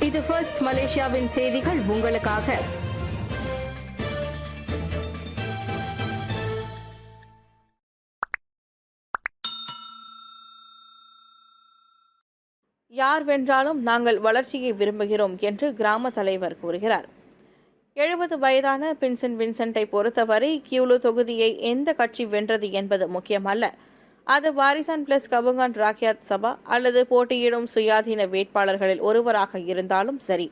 இது ஃபர்ஸ்ட் மலேசியாவின் செய்திகள் உங்களுக்காக. யார் வென்றாலும் நாங்கள் வளர்ச்சியை விரும்புகிறோம் என்று கிராம தலைவர் கூறுகிறார். 70 வயதான பின்சன் வின்சென்ட்டை பொறுத்தவரை கியூலு தொகுதியை எந்த கட்சி வென்றது என்பது முக்கியமல்ல. அது வாரிசான் பிளஸ் கபுங்கான் ராக்கியாத் சபா அல்லது போட்டியிடும் சுயாதீன வேட்பாளர்களில் ஒருவராக இருந்தாலும் சரி.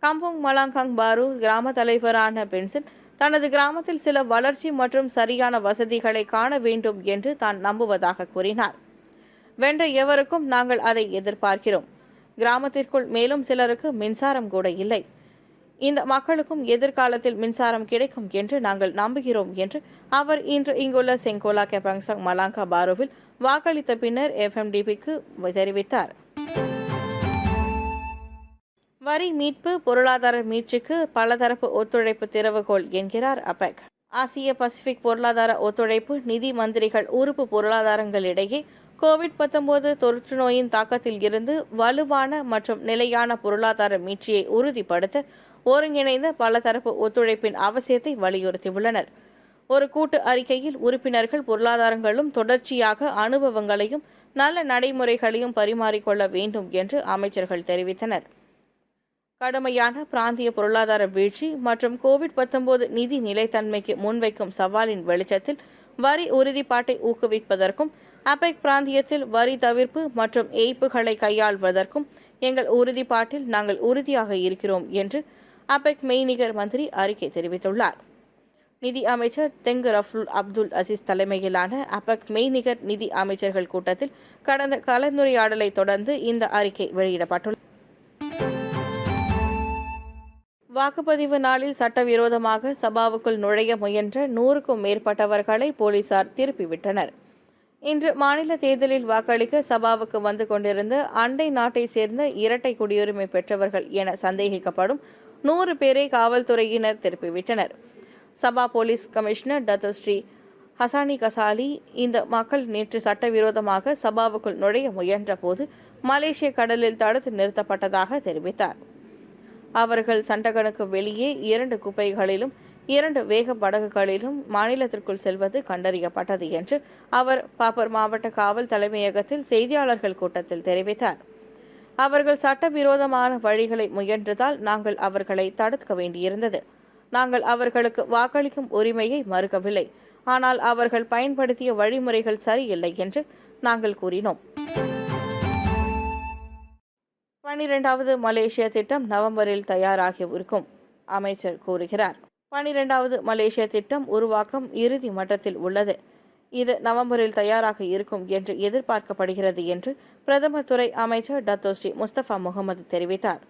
கம்புங் மலாங்காங் பாரு கிராம தலைவரான பின்சன் தனது கிராமத்தில் சில வளர்ச்சி மற்றும் சரியான வசதிகளை காண வேண்டும் என்று தான் நம்புவதாக கூறினார். வென்ற எவருக்கும் நாங்கள் அதை எதிர்பார்க்கிறோம். கிராமத்திற்குள் மேலும் சிலருக்கு மின்சாரம் கூட இல்லை. இந்த மக்களுக்கும் எதிர்காலத்தில் மின்சாரம் கிடைக்கும் என்று நாங்கள் நம்புகிறோம் என்று அவர் இன்று இங்குள்ள செங்கோலா கெபாங்சாங் மலாங்கா பாருவில் வாக்களித்த பின்னர் FMDPக்கு தெரிவித்தார். வரி மீட்பு பொருளாதார மீட்சிக்கு பலதரப்பு ஒத்துழைப்பு திறவுகோல் என்கிறார் அபெக். ஆசிய பசிபிக் பொருளாதார ஒத்துழைப்பு நிதி மந்திரிகள் உறுப்பு பொருளாதாரங்களிடையே கோவிட்-19 தொற்று நோயின் தாக்கத்தில் இருந்து வலுவான மற்றும் நிலையான பொருளாதார மீட்சியை உறுதிப்படுத்த ஒருங்கிணைந்த பலதரப்பு ஒத்துழைப்பின் அவசியத்தை வலியுறுத்தியுள்ளனர். ஒரு கூட்டு அறிக்கையில் உறுப்பினர்கள் பொருளாதாரங்களும் தொடர்ச்சியாக அனுபவங்களையும் நல்ல நடைமுறைகளையும் பரிமாறிக்கொள்ள வேண்டும் என்று அமைச்சர்கள் தெரிவித்தனர். கடுமையான பிராந்திய பொருளாதார வீழ்ச்சி மற்றும் கோவிட்-19 நிதி நிலைத்தன்மைக்கு முன்வைக்கும் சவாலின் வெளிச்சத்தில் வரி உறுதிப்பாட்டை ஊக்குவிப்பதற்கும் அபெக் பிராந்தியத்தில் வரி தவிர்ப்பு மற்றும் ஏய்ப்புகளை கையாள்வதற்கும் எங்கள் உறுதிப்பாட்டில் நாங்கள் உறுதியாக இருக்கிறோம் என்று அபெக் மெய்நிகர் மந்திரி அறிக்கை தெரிவித்துள்ளார். நிதி அமைச்சர் தெங்கு ரஃபுல் அப்துல் அசீஸ் தலைமையிலான அபெக் மெய்நிகர் நிதி அமைச்சர்கள் கூட்டத்தில் கடந்த கலந்துரையாடலை தொடர்ந்து இந்த அறிக்கை வெளியிடப்பட்டுள்ளது. வாக்குப்பதிவு நாளில் சட்டவிரோதமாக சபாவுக்குள் நுழைய முயன்ற 100க்கும் மேற்பட்டவர்களை போலீசார் திருப்பிவிட்டனர். இன்று மாநில தேர்தலில் வாக்களிக்க சபாவுக்கு வந்து கொண்டிருந்த அண்டை நாட்டை சேர்ந்த இரட்டை குடியுரிமை பெற்றவர்கள் என சந்தேகிக்கப்படும் 100 பேரை காவல்துறையினர் திருப்பிவிட்டனர். சபா police commissioner Datuk Seri Hasani Ghazali இந்த மக்கள் நேற்று சட்டவிரோதமாக சபாவுக்குள் நுழைய முயன்ற போது மலேசிய கடலில் தடுத்து நிறுத்தப்பட்டதாக தெரிவித்தார். அவர்கள் சண்டகனுக்கு வெளியே 2 குப்பைகளிலும் 2 வேக படகுகளிலும் மாநிலத்திற்குள் செல்வது கண்டறியப்பட்டது என்று அவர் பாப்பர் மாவட்ட காவல் தலைமையகத்தில் செய்தியாளர்கள் கூட்டத்தில் தெரிவித்தார். அவர்கள் சட்டவிரோதமான வழிகளை முயன்றதால் நாங்கள் அவர்களை தடுக்க வேண்டியிருந்தது. நாங்கள் அவர்களுக்கு வாக்களிக்கும் உரிமையை மறுக்கவில்லை. ஆனால் அவர்கள் பயன்படுத்திய வழிமுறைகள் சரியில்லை என்று நாங்கள் கூறினோம். 12வது மலேசிய திட்டம் நவம்பரில் தயாராகியிருக்கும் அமைச்சர் கூறுகிறார். 12வது மலேசிய திட்டம் உருவாக்கம் இறுதி மட்டத்தில் உள்ளது. இது நவம்பரில் தயாராக இருக்கும் என்று எதிர்பார்க்கப்படுகிறது என்று பிரதமர் துறை அமைச்சர் டத்தோஸ்ரீ முஸ்தபா முகமது தெரிவித்தார்.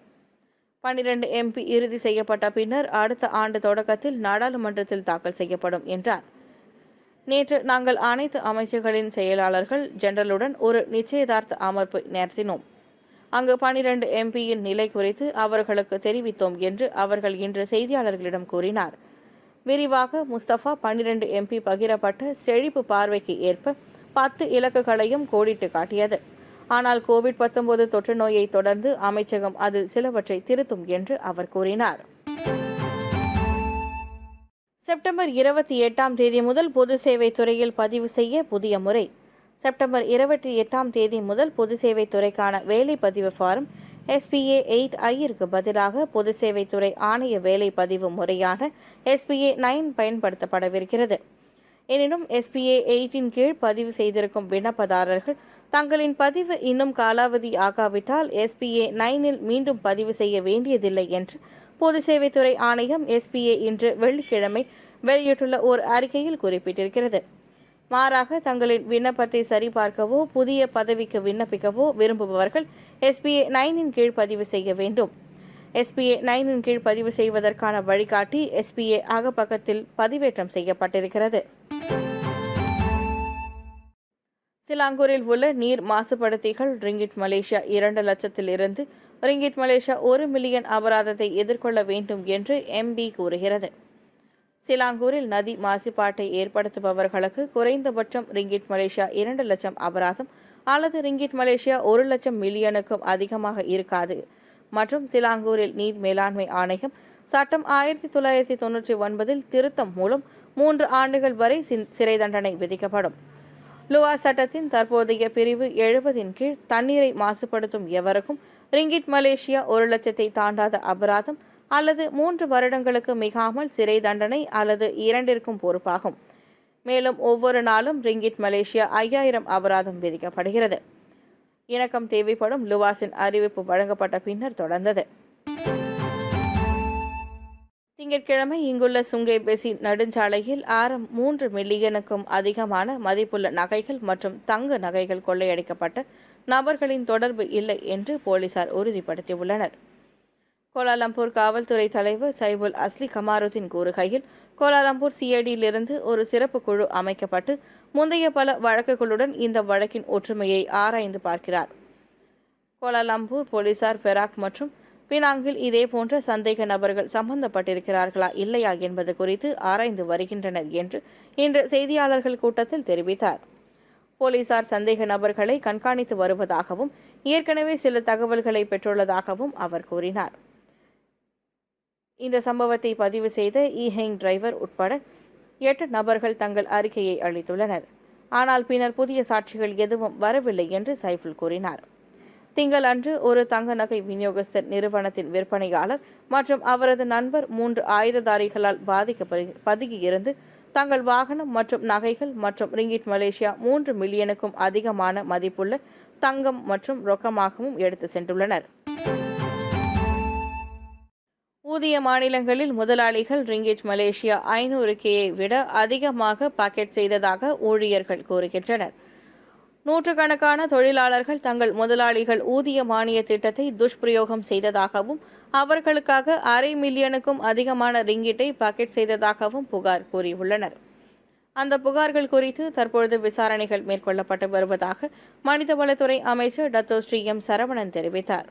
12 MP இறுதி செய்யப்பட்ட பின்னர் அடுத்த ஆண்டு தொடக்கத்தில் நாடாளுமன்றத்தில் தாக்கல் செய்யப்படும் என்றார். நேற்று நாங்கள் அனைத்து அமைச்சர்களின் செயலாளர்கள் ஜெனரலுடன் ஒரு நிச்சயதார்த்த அமர்வு நடத்தினோம். அங்கு 12 MPயின் நிலை குறித்து அவர்களுக்கு தெரிவித்தோம் என்று அவர்கள் இன்று செய்தியாளர்களிடம் கூறினார். விரிவாக முஸ்தபா 12 MP பகிரப்பட்ட செழிப்பு பார்வைக்கு ஏற்ப 10 இலக்குகளையும் கோடிட்டு காட்டியது. ஆனால் கோவிட்-19 தொற்று நோயை தொடர்ந்து அமைச்சகம் அதில் சிலவற்றை திருத்தும் என்று அவர் கூறினார். செப்டம்பர் 28ஆம் தேதி முதல் பொது சேவை துறையில் பதிவு செய்ய புதிய முறை. செப்டம்பர் 28ஆம் தேதி முதல் பொது சேவை துறைக்கான வேலைப்பதிவு ஃபாரம் SPA 8I பதிலாக பொது சேவை துறை ஆணைய வேலைப்பதிவு முறையான SPA 9 பயன்படுத்தப்படவிருக்கிறது. எனினும் SPA 8 கீழ் பதிவு செய்திருக்கும் விண்ணப்பதாரர்கள் தங்களின் பதிவு இன்னும் காலாவதி ஆகாவிட்டால் SPA 9 மீண்டும் பதிவு செய்ய வேண்டியதில்லை என்று பொது சேவைத்துறை ஆணையம் SPA இன்று வெள்ளிக்கிழமை வெளியிட்டுள்ள ஓர் அறிக்கையில் குறிப்பிட்டிருக்கிறது. மாறாக தங்களின் விண்ணப்பத்தை சரிபார்க்கவோ புதிய பதவிக்கு விண்ணப்பிக்கவோ விரும்புபவர்கள் SPA 9 கீழ் பதிவு செய்ய வேண்டும். SPA 9 கீழ் பதிவு செய்வதற்கான வழிகாட்டி SPA அகப்பக்கத்தில் பதிவேற்றம் செய்யப்பட்டிருக்கிறது. சிலாங்கூரில் உள்ள நீர் மாசுபடுத்திகள் ரிங்கிட் மலேசியா 2 லட்சத்திலிருந்து ரிங்கிட் மலேசியா 1 மில்லியன் அபராதத்தை எதிர்கொள்ள வேண்டும் என்று MB கூறுகிறது. சிலாங்கூரில் நதி மாசுபாட்டை ஏற்படுத்துபவர்களுக்கு குறைந்தபட்சம் ரிங்கிட் மலேசியா 2 லட்சம் அபராதம் அல்லது ரிங்கிட் மலேசியா 1 லட்சம் மில்லியனுக்கும் அதிகமாக இருக்காது. மற்றும் சிலாங்கூரில் நீர் மேலாண்மை ஆணையம் சட்டம் 1999 திருத்தம் மூலம் 3 ஆண்டுகள் வரை சிறை தண்டனை விதிக்கப்படும். லுவா சட்டத்தின் தற்போதைய பிரிவு 70 கீழ் தண்ணீரை மாசுபடுத்தும் எவருக்கும் ரிங்கிட் மலேசியா 1 லட்சத்தை தாண்டாத அபராதம் அல்லது 3 வருடங்களுக்கு மிகாமல் சிறை தண்டனை அல்லது 2ற்கும் பொறுப்பாகும். மேலும் ஒவ்வொரு நாளும் ரிங்கிட் மலேசியா 5000 அபராதம் விதிக்கப்படுகிறது. இணக்கம் தேவைப்படும் லுவாஸின் அறிவிப்பு வழங்கப்பட்ட பின்னர் தொடர்ந்தது. திங்கட்கிழமை இங்குள்ள சுங்கை பெசி நெடுஞ்சாலையில் ஆரம் 3 மில்லியனுக்கும் அதிகமான மதிப்புள்ள நகைகள் மற்றும் தங்க நகைகள் கொள்ளையடிக்கப்பட்ட நபர்களின் தொடர்பு இல்லை என்று போலீசார் உறுதிப்படுத்தியுள்ளனர். கோலாலம்பூர் காவல்துறை தலைவர் சைபுல் அஸ்லி கமாருதீன் கூறுகையில், கோலாலம்பூர் சிஐடியிலிருந்து ஒரு சிறப்பு குழு அமைக்கப்பட்டு முந்தைய பல வழக்குகளுடன் இந்த வழக்கின் ஒற்றுமையை ஆராய்ந்து பார்க்கிறார். கோலாலம்பூர் போலீசார் பெராக் மற்றும் பினாங்கில் இதேபோன்ற சந்தேக நபர்கள் சம்பந்தப்பட்டிருக்கிறார்களா இல்லையா என்பது குறித்து ஆராய்ந்து வருகின்றனர் என்று இன்று செய்தியாளர்கள் கூட்டத்தில் தெரிவித்தார். போலீசார் சந்தேக நபர்களை கண்காணித்து வருவதாகவும் ஏற்கனவே சில தகவல்களை பெற்றுள்ளதாகவும் அவர் கூறினார். இந்த சம்பவத்தை பதிவு செய்த இஹெங் டிரைவர் உட்பட 8 நபர்கள் தங்கள் அறிக்கையை அளித்துள்ளனர். ஆனால் பின்னர் புதிய சாட்சிகள் எதுவும் வரவில்லை என்று சைஃபுல் கூறினார். திங்கள் அன்று ஒரு தங்க நகை விநியோகஸ்தர் நிறுவனத்தின் விற்பனையாளர் மற்றும் அவரது நண்பர் 3 ஆயுததாரிகளால் பதுங்கியிருந்து தங்கள் வாகனம் மற்றும் நகைகள் மற்றும் ரிங்கிட் மலேசியா 3 மில்லியனுக்கும் அதிகமான மதிப்புள்ள தங்கம் மற்றும் ரொக்கமாகவும் எடுத்து சென்றுள்ளனர். ஊதிய மாநிலங்களில் முதலாளிகள் ரிங்கிட் மலேசியா 500Kயை விட அதிகமாக பாக்கெட் செய்ததாக ஊழியர்கள் கூறுகின்றனர். நூற்றுக்கணக்கான தொழிலாளர்கள் தங்கள் முதலாளிகள் ஊதிய மானிய திட்டத்தை துஷ்பிரயோகம் செய்ததாகவும் அவர்களுக்காக 500 மில்லியனுக்கும் அதிகமான ரிங்கிட்டை பாக்கெட் செய்ததாகவும் புகார் கூறியுள்ளனர். அந்த புகார்கள் குறித்து தற்பொழுது விசாரணைகள் மேற்கொள்ளப்பட்டு வருவதாக மனிதவளத்துறை அமைச்சர் டத்தோ ஸ்ரீ எம் சரவணன் தெரிவித்தார்.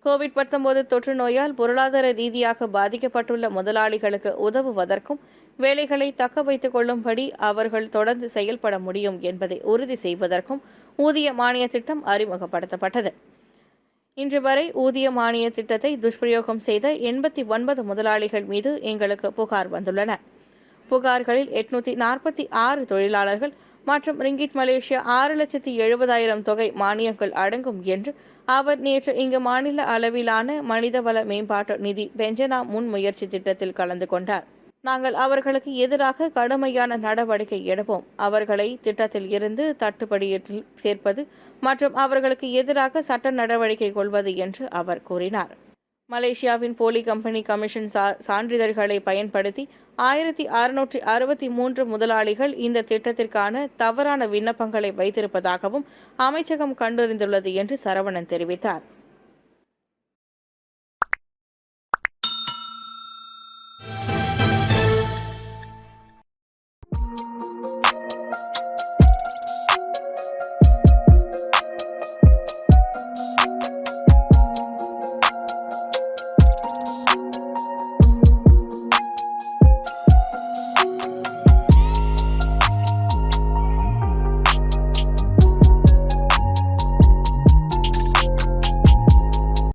கோவிட்-19 தொற்று நோயால் பொருளாதார ரீதியாக பாதிக்கப்பட்டுள்ள முதலாளிகளுக்கு உதவுவதற்கும் வேலைகளை தக்க வைத்துக் கொள்ளும்படி அவர்கள் தொடர்ந்து செயல்பட முடியும் என்பதை உறுதி செய்வதற்கும் ஊதிய மானிய திட்டம் அறிமுகப்படுத்தப்பட்டது. இன்று வரை ஊதிய மானிய திட்டத்தை துஷ்பிரயோகம் செய்த 89 முதலாளிகள் மீது எங்களுக்கு புகார் வந்துள்ளன. புகார்களில் 846 தொழிலாளர்கள் மற்றும் ரிங்கிட் மலேசியா 6,70,000 தொகை மானியங்கள் அடங்கும் என்று அவர் நேற்று இங்கு மாநில அளவிலான மனிதவள மேம்பாட்டு நிதி பெஞ்சனா முன்முயற்சி திட்டத்தில் கலந்து கொண்டார். நாங்கள் அவர்களுக்கு எதிராக கடுமையான நடவடிக்கை எடுப்போம், அவர்களை திட்டத்தில் இருந்து தட்டுப்படியில் சேர்ப்பது மற்றும் அவர்களுக்கு எதிராக சட்ட நடவடிக்கை கொள்வது என்று அவர் கூறினார். மலேசியாவின் போலி கம்பெனி கமிஷன் சான்றிதழ்களை பயன்படுத்தி 1663 முதலாளிகள் இந்த திட்டத்திற்கான தவறான விண்ணப்பங்களை வைத்திருப்பதாகவும் அமைச்சகம் கண்டறிந்துள்ளது என்று சரவணன் தெரிவித்தார்.